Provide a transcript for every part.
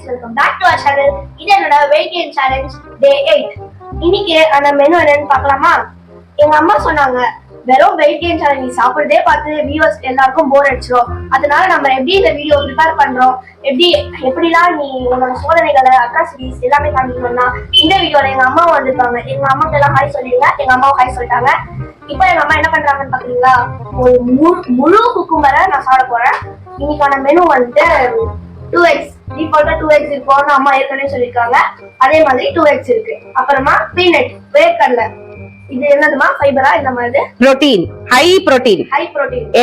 friends, welcome back to our channel. இது என்னோட weight gain challenge day 8. இன்னைக்கு அந்த மெனு என்னன்னு பார்க்கலாமா? எங்க அம்மா சொன்னாங்க வெறும் weight gain challenge நீ சாப்பிடுறதே பார்த்து வியூவர்ஸ் எல்லாருக்கும் போர் அடிச்சிரும். அதனால நம்ம எப்படி இந்த வீடியோ ப்ரிப்பேர் பண்றோம், எப்படிலாம் நீ உன்னோட சோதனைகளை அட்ராசிட்டிஸ் எல்லாமே காமிக்கணும்னா இந்த வீடியோல எங்க அம்மா வந்திருக்காங்க. எங்க அம்மாக்கு எல்லாம் ஹாய் சொல்லிடுங்க. எங்க அம்மாவும் ஹாய் சொல்லிட்டாங்க. இப்போ எங்க அம்மா என்ன பண்றாங்கன்னு பாக்குறீங்களா? ஒரு முழு குக்கும்பரை நான் சாப்பிட போறேன். இன்னைக்கான மெனு வந்துட்டு 2x டிஃபால்ட்டா 2x இருக்கும்னு அம்மா ஏற்கனவே சொல்லிருக்காங்க. அதே மாதிரி 2x இருக்கு. அப்புறமா பீனட் வேர்க்கடலை, இது என்னதுமா ஃபைபரா இந்த மாதிரி புரோட்டீன், ஹை புரோட்டீன்.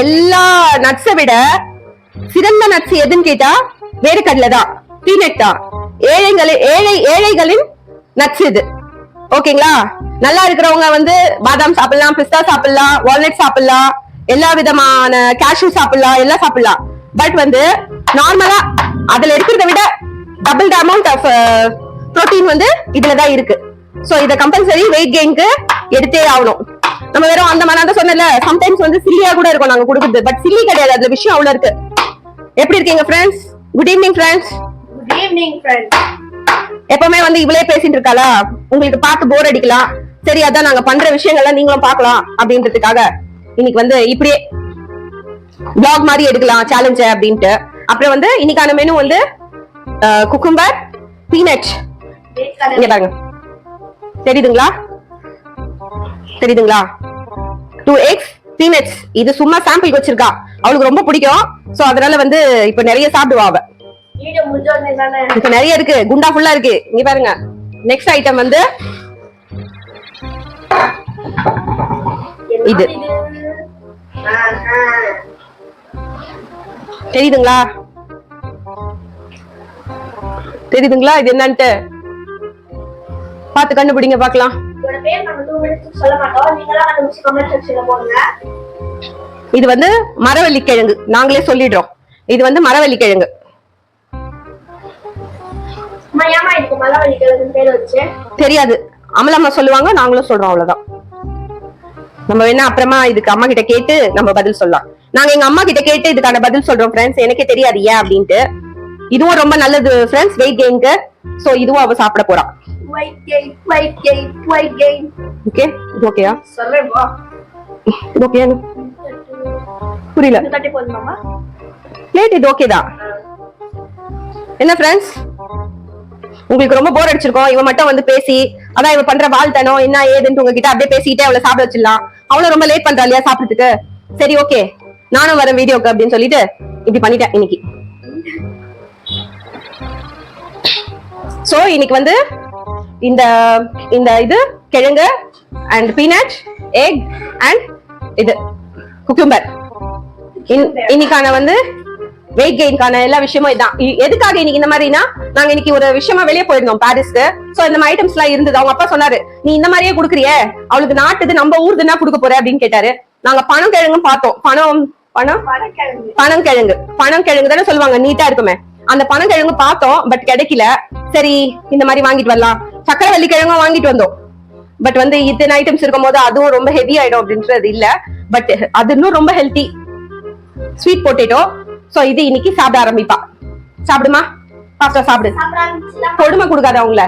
எல்லா நட்ஸை விட சிறந்த நட்ஸ் எதுன்னு கேட்டா வேர்க்கடலை தான், பீனட் தான். ஏழைகளின் நட்ஸ் இது. ஓகேங்களா? நல்லா இருக்கிறவங்க வந்து பாதாம் சாப்பிடலாம், பிஸ்தா சாப்பிடலாம், வால்நட் சாப்பிடலாம், எல்லா விதமான கேஷ்யூ சாப்பிடலாம், எல்லாம் சாப்பிடலாம். பட் வந்து நார்மலா அதுல இருக்கிறத விட double the amount of protein வந்து இதுலதான் இருக்கு. சோ இத கம்பல்சரி வெயிட் கெயின்க்கு எடுத்தே ஆகணும். நம்ம வெறும் அந்த மாதிரி தான் சொன்னல, சம்டைம்ஸ் வந்து சில்லியா கூட இருக்கும் நாங்க கொடுக்குறது. பட் சில்லி கிடையாது, அதுல விஷயம் அவ்வளவு இருக்கு. எப்படி இருக்கீங்க friends? Good evening friends. Good evening friends. எப்பவுமே வந்து இவளே பேசிட்டு இருக்காளா, உங்களுக்கு பார்த்து போர் அடிக்கலாம். சரி, அதான் நாங்க பண்ற விஷயங்கள்லாம் நீங்களும் பார்க்கலாம் அப்படின்றதுக்காக இன்னைக்கு வந்து இப்படியே vlog மாதிரி எடுக்கலாம் சேலஞ்ச் அப்படின்ட்டு. அப்புறம் வந்து இன்னைக்கான மெனு வந்து குக்கும்பர், பீனட். இங்க பாருங்க, தெரியுதுங்களா? 2x peanuts. இது சும்மா சாம்பிள் வச்சிருக்கா, அவளுக்கு ரொம்ப பிடிக்கும். சோ அதனால வந்து இப்ப நிறைய சாப்பிடுவா அவ. இப்ப நிறைய இருக்கு, குண்டா ஃபுல்லா இருக்கு. இங்க பாருங்க. நெக்ஸ்ட் ஐட்டம் வந்து இது. தெரியுதுங்களா? இது என்னன்ட்டு பாத்து கண்டுபிடிங்க பாக்கலாம். இது வந்து மரவள்ளி கிழங்கு, நாங்களே சொல்லிடுறோம். இது வந்து மரவள்ளி கிழங்கு. தெரியாது, அமலாமா சொல்லுவாங்க, நாங்களும் சொல்றோம், அவ்வளவுதான். நம்ம வேணா அப்புறமா இதுக்கு அம்மா கிட்ட கேட்டு நம்ம பதில் சொல்லலாம். நாங்க எங்க அம்மா கிட்ட கேட்டு இதுக்கான பதில் சொல்றோம் ஃப்ரெண்ட்ஸ். எனக்கே தெரியாது ஏன் அப்படின்ட்டு. இதுவும் ரொம்ப நல்லது ஃப்ரெண்ட்ஸ் வெயிட் கெயின்க்கு. சோ இதுவும் அவ சாப்பிட போறா. ஓகே, இது ஓகேயா? சொல்லுங்க. இது ஓகே? புரியல. பிளேட் இது ஓகே தான். என்ன ஃப்ரெண்ட்ஸ், உங்களுக்கு ரொம்ப போர் அடிச்சிருக்கோம். இவன் மட்டும் வந்து பேசி, அதான் இவன் பண்ற வாழ்த்தனம் என்ன ஏதுன்னு உங்ககிட்ட அப்படியே பேசிக்கிட்டே அவளை சாப்பிட வச்சிடலாம். அவளும் ரொம்ப லேட் பண்றா இல்லையா சாப்பிடுறதுக்கு. சரி ஓகே, நானும் வரேன் வீடியோக்கு அப்படின்னு சொல்லிட்டு இப்படி பண்ணிட்டேன் இன்னைக்கு. சோ இன்னைக்கு வந்து இந்த இது கிழங்கு அண்ட் பீனட், எக் அண்ட் இது குக்கும்பர். இன்னைக்கான வந்து வெயிட் கெயின்கான எல்லா விஷயமும் இதான். எதுக்காக இன்னைக்கு இந்த மாதிரினா, நாங்க இன்னைக்கு ஒரு விஷயமா வெளியே போயிருந்தோம் பாரிஸ்க்கு. சோ இந்த ஐட்டம்ஸ் எல்லாம் இருந்தது. அவங்க அப்பா சொன்னாரு, நீ இந்த மாதிரியே குடுக்குறியே, அவளுக்கு நாட்டுது நம்ம ஊருதுன்னா குடுக்க போற அப்படின்னு கேட்டாரு. நாங்க பணம் கிழங்கும் பார்த்தோம். பணம் கிழங்கு தானே சொல்லுவாங்க, நீட்டா இருக்குமே. அந்த பணம் கிழங்கு பார்த்தோம், பட் கிடைக்கல. சரி இந்த மாதிரி வாங்கிட்டு வரலாம். சக்கரவள்ளி கிழங்கும் வாங்கிட்டு வந்தோம். பட் வந்து இத்தனை ஐட்டம்ஸ் இருக்கும் போது அதுவும் ரொம்ப ஹெவி ஆயிடும் அப்படின்றது இல்ல. பட் அது இன்னும் ரொம்ப ஹெல்த்தி, ஸ்வீட் பொட்டேட்டோ. சோ இது இன்னைக்கு சாப்பிட ஆரம்பிப்பா. சாப்பிடுமா, பாஸ்டா சாப்பிடு. கொடுமை கொடுக்காத, அவங்கள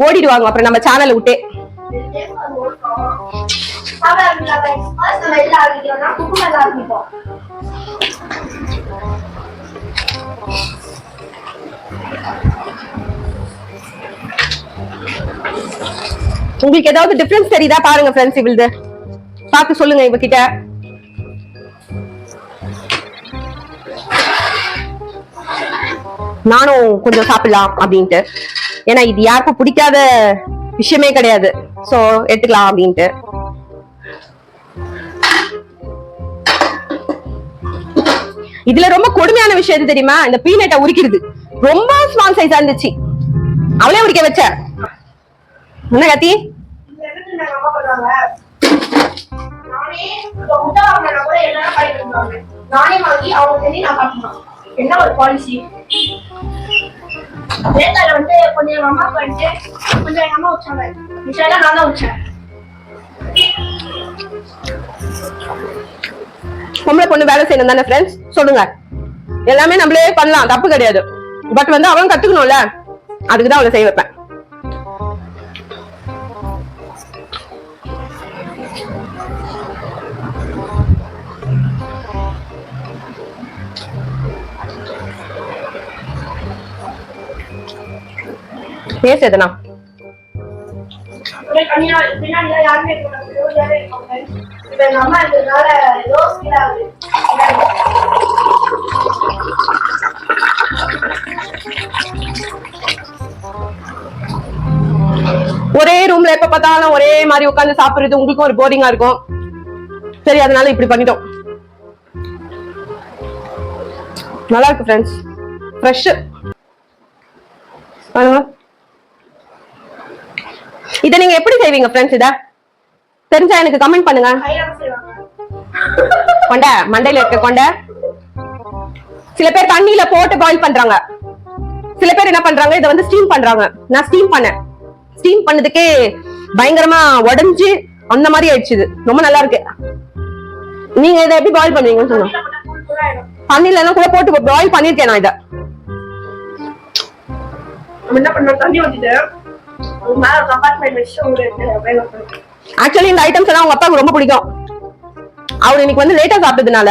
ஓடிடுவாங்க அப்புறம் நம்ம சேனலை விட்டே. உங்களுக்கு ஏதாவது டிஃபரன்ஸ் தெரியுதா பாருங்க ஃப்ரெண்ட்ஸ். இவளுது பார்த்து சொல்லுங்க இவகிட்ட. நானும் கொஞ்சம் சாப்பிடலாம் அப்படின்ட்டு. ஏன்னா இது யாருக்கும் பிடிக்காத விஷயமே கிடையாது. சோ எடுத்துக்கலாம் அப்படின்ட்டு. இதுல ரொம்ப கொடுமையான விஷயம் எது தெரியுமா? இந்த பீனட்டை உரிக்கிறது ரொம்ப ஸ்மால் சைஸா இருந்துச்சு. அவளே உரிக்க வச்ச. என்ன கத்தி? என்ன ஒரு பாலிசி. வந்து கொஞ்சம் எங்க அம்மா பண்ணிட்டு கொஞ்சம் எங்க அம்மா வச்சாங்க. விஷயம் நான் தான் வச்சேன். பொம்பளை பொண்ணு வேலை செய்யணும் தானே ஃப்ரெண்ட்ஸ்? சொல்லுங்க. எல்லாமே நம்மளே பண்ணலாம், தப்பு கிடையாது. பட் வந்து அவன் கத்துக்கணும்ல, அதுக்குதான் அவளை செய்ய வைப்பேன். பேசு எதனா. ஒரே ரூம்ல எப்ப பார்த்தாலும் ஒரே மாதிரி உட்கார்ந்து சாப்பிடுறது உங்களுக்கும் ஒரு போரிங்கா இருக்கும். சரி, அதனால இப்படி பண்ணிட்டோம். நல்லா இருக்கு ஃப்ரெண்ட்ஸ், ஃப்ரெஷ். இத நீங்க எப்படி செய்வீங்க ஃப்ரெண்ட்ஸ்? இத தெரிஞ்சா எனக்கு கமெண்ட் பண்ணுங்க. கொண்ட மண்டையில இருக்க கொண்ட சில பேர் தண்ணியில போட்டு பாயில் பண்றாங்க, சில பேர் என்ன பண்றாங்க இத வந்து ஸ்டீம் பண்றாங்க. நான் ஸ்டீம் பண்ணேன், ஸ்டீம் பண்ணதுக்கே பயங்கரமா உடைஞ்சு அந்த மாதிரி ஆயிடுச்சு. ரொம்ப நல்லா இருக்கு. நீங்க இதை எப்படி பாயில் பண்ணுவீங்கன்னு சொல்லுங்க. தண்ணியில எல்லாம் கூட போட்டு பாயில் பண்ணிருக்கேன் நான். இத என்ன பண்ண தண்ணி ஊத்திட்டு ஆக்சுவலி இந்த ஐட்டம்ஸ் எல்லாம் உங்க அப்பாவுக்கு ரொம்ப பிடிக்கும். அவர் இன்னைக்கு வந்து லேட்டா சாப்பிட்டதுனால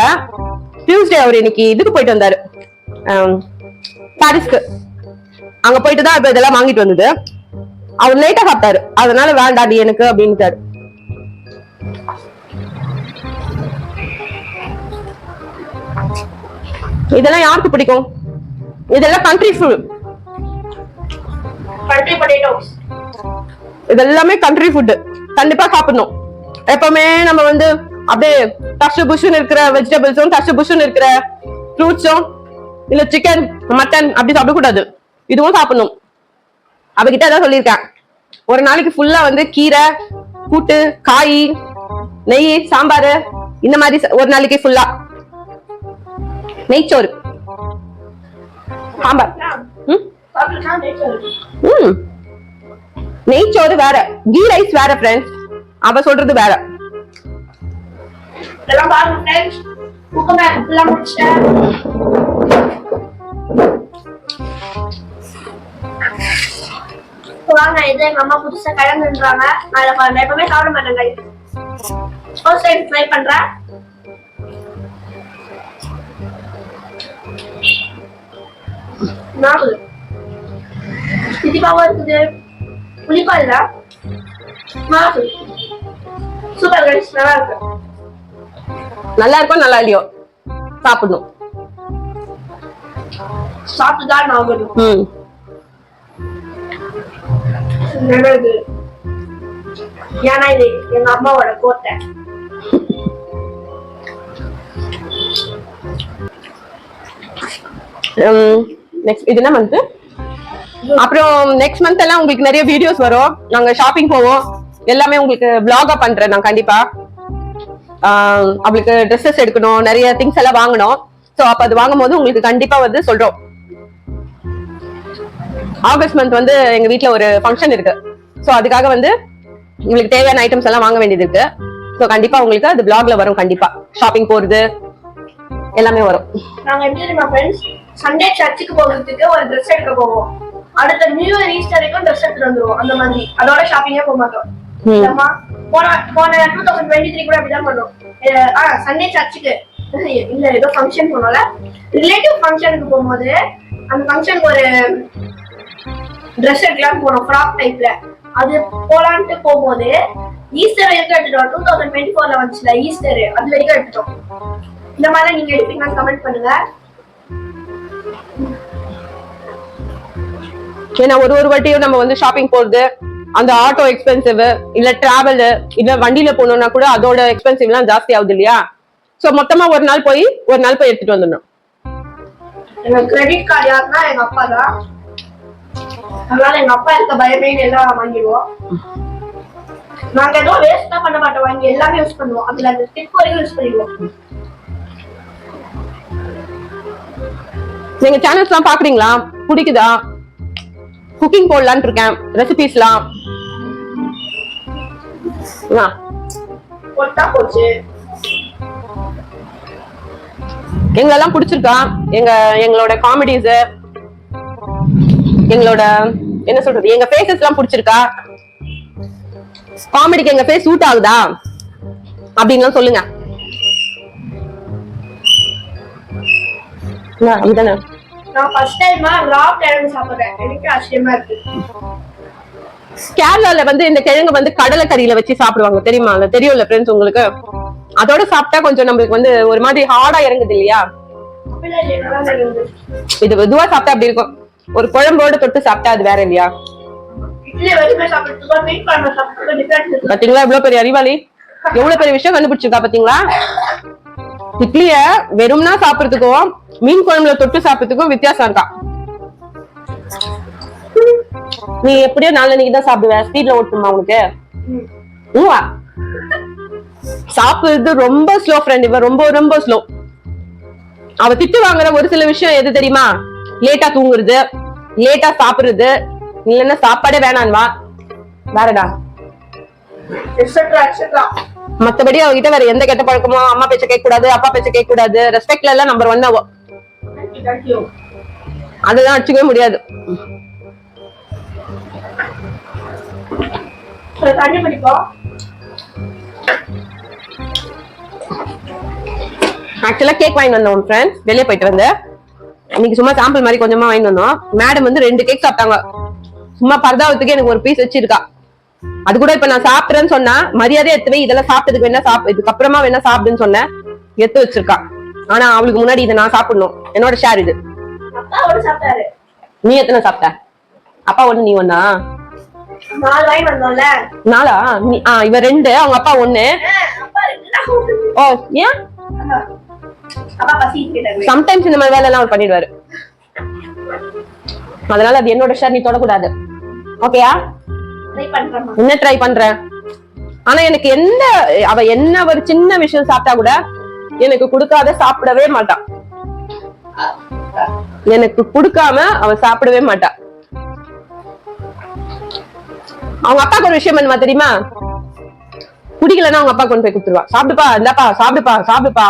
டியூஸ்டே அவர் இன்னைக்கு இதுக்கு போயிட்டு வந்தாரு, பாரிஸ்க்கு. அங்க போயிட்டு தான் இப்ப இதெல்லாம் வாங்கிட்டு வந்தது. அவர் லேட்டா சாப்பிட்டாரு, அதனால வேண்டாடி எனக்கு அப்படின்ட்டாரு. இதெல்லாம் யாருக்கு பிடிக்கும்? இதெல்லாம் கண்ட்ரி ஃபுட், இதெல்லாமே கண்ட்ரி ஃபுட். கண்டிப்பா சாப்பிடணும். எப்பவுமே நம்ம வந்து அப்படியே டஷ் புஷ்னு இருக்கிற வெஜிடபிள்ஸும் டஷ் புஷ்னு இருக்கிற ஃப்ரூட்ஸும் இல்ல சிக்கன் மட்டன் அப்படி சாப்பிடக்கூடாது. இதுவும் சாப்பிடணும். அவகிட்ட அதான் சொல்லியிருக்கேன், ஒரு நாளைக்கு ஃபுல்லா வந்து கீரை கூட்டு காய் நெய் சாம்பார் இந்த மாதிரி ஒரு நாளைக்கு ஃபுல்லா நெய்ச்சோறு சாம்பார். நெய்ச்சோறு வேற, கீ ரைஸ் வேற ஃப்ரெண்ட்ஸ். அவ சொல்றது வேற. இது எங்க அம்மா புதுசா கிழங்குன்றாங்க. நான் எப்பவுமே சாப்பிட மாட்டேன். ஃபர்ஸ்ட் டைம் ட்ரை பண்றேன். திதிபாவா இருக்குது, புளிப்பா இல்ல, சூப்பர் கைஸ், நல்லா இருக்கு. நல்லா இருக்கும் நல்லா இல்லையோ சாப்பிடணும். சாப்பிட்டுதான் நான் ஏன்னா இது எங்க அம்மாவோட கோட்டை. நெக்ஸ்ட் இது என்ன மந்த்? அப்புறம் நெக்ஸ்ட் மந்த் எல்லாம் உங்களுக்கு நிறைய வீடியோஸ் வரும். நாங்க ஷாப்பிங் போவோம், எல்லாமே உங்களுக்கு vlog-ஆ பண்றேன் நான் கண்டிப்பா. அவளுக்கு ட்ரெஸ்ஸஸ் எடுக்கணும், நிறைய திங்ஸ் எல்லாம் வாங்கணும். சோ அப்ப அது வாங்கும் போது உங்களுக்கு கண்டிப்பா வந்து சொல்றோம். ஆகஸ்ட் மந்த் வந்து எங்க வீட்ல ஒரு ஃபங்க்ஷன் இருக்கு. சோ அதுக்காக வந்து உங்களுக்கு தேவையான ஐட்டம்ஸ் எல்லாம் வாங்க வேண்டியது இருக்கு. சோ கண்டிப்பா உங்களுக்கு அது vlog-ல வரும். கண்டிப்பா ஷாப்பிங் போறது எல்லாமே வரும். நாங்க எப்படி தெரியுமா ஃப்ரெண்ட்ஸ், சண்டே சர்ச்சுக்கு போகிறதுக்கு ஒரு ட்ரெஸ் எடுக்க போவோம். அடுத்த நியூ இயர் ஈஸ்டருக்கும் ட்ரெஸ் எடுத்துட்டு வந்துருவோம். அந்த மாதிரி அதோட ஷாப்பிங்கே போக மாட்டோம். போன 2023 கூட அப்படிதான் பண்ணோம். சண்டே சர்ச்சுக்கு இல்ல ஏதோ ஃபங்க்ஷன் போனோம்ல, ரிலேட்டிவ் ஃபங்க்ஷனுக்கு போகும்போது அந்த ஃபங்க்ஷனுக்கு ஒரு ட்ரெஸ் எடுக்கலாம் போனோம், ஃப்ராக் டைப்ல. அது போலான்ட்டு போகும்போது ஈஸ்டர் வரைக்கும் எடுத்துட்டோம். 2024ல வந்துச்சுல ஈஸ்டர், அது வரைக்கும் எடுத்துட்டோம். இந்த மாதிரி நீங்க எடுப்பீங்கன்னு கமெண்ட் பண்ணுங்க. ஏன்னா ஒரு வாட்டியும் நம்ம வந்து ஷாப்பிங் போறது, அந்த ஆட்டோ எக்ஸ்பென்சிவ் இல்ல டிராவல் இல்ல வண்டியில போனோம்னா கூட அதோட எக்ஸ்பென்சிவ் எல்லாம் ஜாஸ்தி ஆகுது இல்லையா? சோ மொத்தமா ஒரு நாள் போய் எடுத்துட்டு வந்துடணும். எங்க கிரெடிட் கார்டு யாருன்னா எங்க அப்பா தான். அதனால எங்க அப்பா இருக்க பயமே எல்லாம் வாங்கிடுவோம். நாங்க ஏதோ வேஸ்ட் தான் பண்ண மாட்டோம், வாங்கி எல்லாமே யூஸ் பண்ணுவோம். அதுல அந்த டிப் வரைக்கும் யூஸ் பண்ணிடுவோம். நீங்க சேனல்ஸ் எல்லாம் பாக்குறீங்களா? பிடிக்குதா? குக்கிங் போடலான்னு இருக்கேன், ரெசிபிஸ்லாம். எங்களெல்லாம் பிடிச்சிருக்கா? எங்களோட காமெடிஸ் எங்களோட என்ன சொல்றது, எங்க ஃபேஸஸ் எல்லாம் பிடிச்சிருக்கா, காமெடிக்கு எங்க ஃபேஸ் சூட் ஆகுதா அப்படின்னு சொல்லுங்க. அப்படிதானே? நான் ஃபர்ஸ்ட் டைம் ரா கிழங்கு சாப்பிடுறேன். எனக்கு ஆச்சரியமா இருக்கு. கேரளால வந்து இந்த கிழங்கு வந்து கடலை கறியில வச்சு சாப்பிடுவாங்க, தெரியுமா? தெரியும்ல ஃப்ரெண்ட்ஸ் உங்களுக்கு? அதோட சாப்பிட்டா கொஞ்சம் நம்மளுக்கு வந்து ஒரு மாதிரி ஹார்டா இறங்குது இல்லையா? இது மெதுவா சாப்பிட்டா அப்படி இருக்கும். ஒரு குழம்போட தொட்டு சாப்பிட்டா அது வேற இல்லையா? பாத்தீங்களா எவ்வளவு பெரிய அறிவாளி, எவ்வளவு பெரிய விஷயம் கண்டுபிடிச்சிருக்கா பாத்தீங்களா? இட்லிய வெறும்னா சாப்பிடுறதுக்கும் மீன் குழம்புல தொட்டு சாப்பிடுறதுக்கும் வித்தியாசம் இருக்கா. நீ எப்படியோ நாளைக்கு தான் சாப்பிடுவ, ஸ்பீட்ல ஓட்டுமா உனக்கு? சாப்பிடுறது ரொம்ப ஸ்லோ ஃப்ரெண்ட், இவ ரொம்ப ரொம்ப ஸ்லோ. அவ திட்டு வாங்குற ஒரு சில விஷயம் எது தெரியுமா? லேட்டா தூங்குறது, லேட்டா சாப்பிடுறது, இல்லன்னா சாப்பாடே வேணான்வா. வேறடா மத்தபடி அவகிட்ட வேற எந்த கெட்ட பழக்கமோ, அம்மா பேச்ச கேட்க கூடாது, அப்பா பேச்ச கேட்க கூடாது, ரெஸ்பெக்ட்ல எல்லாம் நம்பர் 1 ஆகும். அதுதான் அடிச்சுக்கவே முடியாது. ஆக்சுவலா கேக் வாங்கி வந்தோம் ஃப்ரெண்ட்ஸ், வெளியே போயிட்டு வந்து இன்னைக்கு சும்மா சாம்பிள் மாதிரி கொஞ்சமா வாங்கி வந்தோம். மேடம் வந்து 2 கேக் சாப்பிட்டாங்க. சும்மா பரதாவத்துக்கு எனக்கு ஒரு பீஸ் வச்சிருக்கா. அது கூட இப்ப நான் சாப்பிடுறேன்னு சொன்னா மரியாதை எடுத்துவே, இதெல்லாம் சாப்பிட்டதுக்கு வேணா இதுக்கு அப்புறமா வேணா சாப்பிடுன்னு சொன்ன எடுத்து வச்சிருக்கா. ஆனா அவளுக்கு முன்னாடி இதை நான் சாப்பிடணும், என்னோட ஷேர் இது. நீ எத்தனை சாப்பிட்ட? அப்பா 1 நீ 1? 4 வாங்கி வந்தோம்ல. 4ஆ? இவ 2, அவங்க அப்பா 1. ஓ ஏன்? சம்டைம்ஸ் இந்த மாதிரி வேலை எல்லாம் அவர் பண்ணிடுவாரு. அதனால அது என்னோட ஷேர், நீ தொடக்கூடாது. ஓகேயா? என்ன ட்ரை பண்ற? ஆனா எனக்கு அவ என்ன ஒரு சின்ன விஷயம் சாப்பிட்டா கூட எனக்கு கொடுக்காத சாப்பிடவே மாட்டா. எனக்கு கொடுக்காம அவ சாப்பிடவே மாட்டா. அவங்க அப்பாக்கு ஒரு விஷயம் பண்ணுவா தெரியுமா? குடிக்கலன்னா அவங்க அப்பா கொண்டு போய் கொடுத்துருவா. சாப்பிடுப்பா, இந்தாப்பா சாப்பிடுப்பா சாப்பிடுப்பா.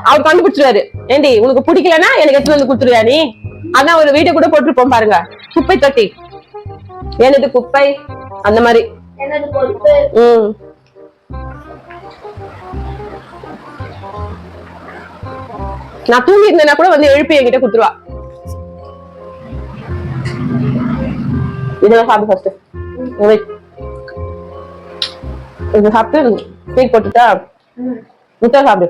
அவர் கண்டுபிடிச்சிருவாரு. ஏண்டி உனக்கு பிடிக்கலன்னா எனக்கு எடுத்து வந்து கொடுத்துருவியா நீ? அதான் ஒரு வீட்டை கூட போட்டுருப்போம் பாருங்க, குப்பை தொட்டி. எனது குப்பை அந்த மாதிரி. நான் தூங்கி இருந்தேன்னா கூட வந்து எழுப்பி என்கிட்ட கொடுத்துருவா. இதெல்லாம் சாப்பிடு ஃபர்ஸ்ட். இது சாப்பிட்டு கேக் போட்டுட்டா முட்டை சாப்பிடு.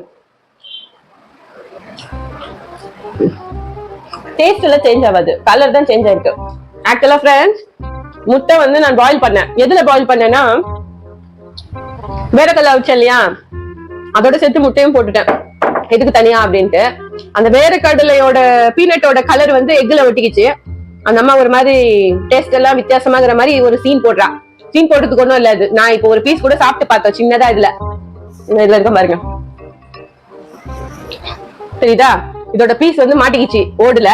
டேஸ்ட் எல்லாம் சேஞ்ச் ஆகாது, கலர் தான் சேஞ்ச் ஆயிருக்கு. ஆக்சுவலா ஃப்ரெண்ட்ஸ், முட்டை வந்து நான் பாயில் பண்ணேன். எதுல பாயில் பண்ணேன்னா, வேர்க்கடலை வச்சேன் இல்லையா, அதோட சேர்த்து முட்டையும் போட்டுட்டேன். எதுக்கு தனியா அப்படின்ட்டு. அந்த வேர்க்கடலையோட பீனட்டோட கலர் வந்து எக்குல ஒட்டிக்கிச்சு. அந்த அம்மா ஒரு மாதிரி டேஸ்ட் எல்லாம் வித்தியாசமாகிற மாதிரி ஒரு சீன் போடுறா. சீன் போடுறதுக்கு ஒண்ணும் இல்ல. அது நான் இப்போ ஒரு பீஸ் கூட சாப்பிட்டு பார்த்தோம், சின்னதா. இதுல இருக்க பாருங்க, தெரியுதா? இதோட பீஸ் வந்து மாட்டிக்கிச்சு ஓடுல,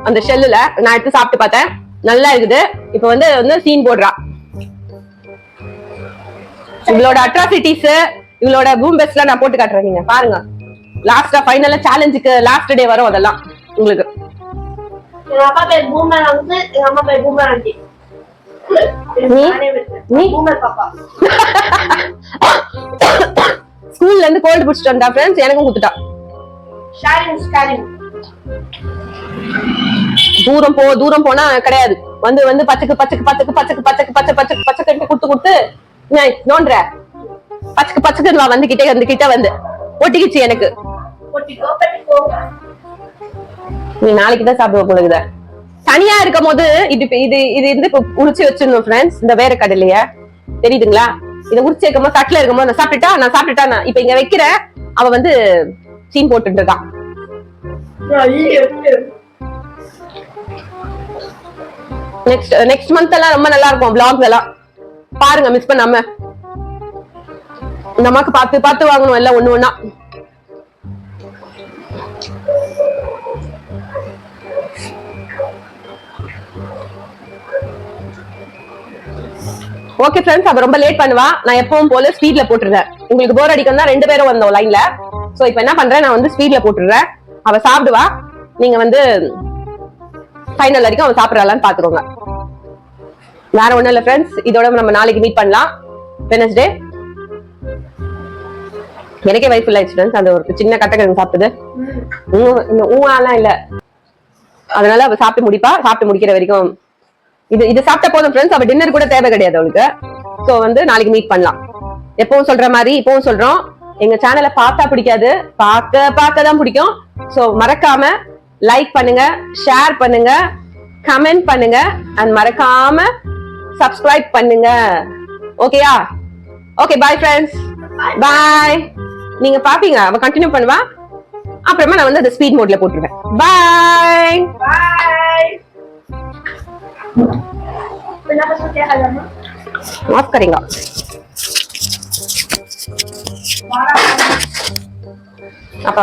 அந்த ஷெல்லுல. நான் எடுத்து சாப்பிட்டு பார்த்தேன், நல்லா இருக்குது. இப்ப வந்து சீன் போடுறா. இவளோட அட்ராசிட்டிஸ், இவளோட பூம் பெஸ்ட் எல்லாம் நான் போட்டு காட்டுறேன், நீங்க பாருங்க. லாஸ்டா ஃபைனலா சேலஞ்சுக்கு லாஸ்ட் டே வரும், அதெல்லாம் உங்களுக்கு. எங்க அப்பா பேர் பூமர் வந்து, எங்க அம்மா பேர் பூமர் ஆண்டி. ஸ்கூல்ல இருந்து கோல்டு பிடிச்சிட்டு வந்தா ஃப்ரெண்ட்ஸ், எனக்கும் குடுத்துட்டா. தூரம் போனா கிடையாது, வந்து பச்சக்கு பச்சக்கு பச்சக்கு பச்சக்கு பச்சக்கு பச்சை பச்சக்கு பச்சக்கு கொடுத்து நோன்ற பச்சக்கு பச்சக்கு வந்து கிட்ட வந்து ஒட்டிக்கிச்சு எனக்கு. நீ நாளைக்குதான் சாப்பிடுவ போல. தனியா இருக்கும் போது இது உரிச்சு வச்சிருந்தோம் ஃப்ரெண்ட்ஸ், இந்த வேர்க்கடலைய. தெரியுதுங்களா? இதை உரிச்சு வைக்கும் போது தட்டுல இருக்கும் போது நான் சாப்பிட்டுட்டா இப்ப இங்க வைக்கிறேன். அவ வந்து சீன் போட்டுட்டு இருக்கான். நெக்ஸ்ட் மந்த் எல்லாம் ரொம்ப நல்லா இருக்கும் vlogs எல்லாம் பாருங்க, மிஸ் பண்ணாம. இந்த அம்மாக்கு பார்த்து வாங்கணும் எல்லாம் ஒண்ணு ஒண்ணா. ஓகே ஃப்ரெண்ட்ஸ், அவ ரொம்ப லேட் பண்ணுவா. நான் எப்பவும் போல ஸ்பீட்ல போட்டுறேன். உங்களுக்கு போர் அடிக்கும் தான் 2 பேரும் வந்தோம் லைன்ல. சோ இப்போ என்ன பண்றேன், நான் வந்து ஸ்பீட்ல போட்டுறேன். அவ சாப்பிடுவா. நீங்க வந்து ஃபைனல் வரைக்கும் அவன் சாப்பிடறாளான்னு பாத்துக்கோங்க. வேற ஒண்ணும் இல்ல ஃப்ரெண்ட்ஸ், இதோட நம்ம நாளைக்கு மீட் பண்ணலாம். வெனஸ்டே. எனக்கே வயிறு ஃபுல் ஆயிடுச்சு ஃப்ரெண்ட்ஸ். அந்த ஒரு சின்ன கட்டக்கிழங்கு சாப்பிட்டது ஊலாம் இல்ல. அதனால அவ சாப்பிட்டு முடிப்பா. சாப்பிட்டு முடிக்கிற வரைக்கும் இது சாப்பிட்ட போதும் ஃப்ரெண்ட்ஸ். அவ டின்னர் கூட தேவை கிடையாது அவளுக்கு. சோ வந்து நாளைக்கு மீட் பண்ணலாம். எப்பவும் சொல்ற மாதிரி இப்பவும் சொல்றோம், எங்க சேனலை பார்த்தா பிடிக்காது, பார்க்க தான் பிடிக்கும். சோ மறக்காம லைக் பண்ணுங்க, ஷேர் பண்ணுங்க, கமெண்ட் பண்ணுங்க, அண்ட் மறக்காம சப்ஸ்கிரைப் பண்ணுங்க. ஓகேயா? Okay, bye friends. பாய். நீங்க பாப்பீங்க, அவ கண்டினியூ பண்ணுவா. அப்புறமா நான் வந்து அந்த ஸ்பீட் மோட்ல போட்டுருவேன். பாய் बाय बिना बस क्या करना माफ करेगा 12 apa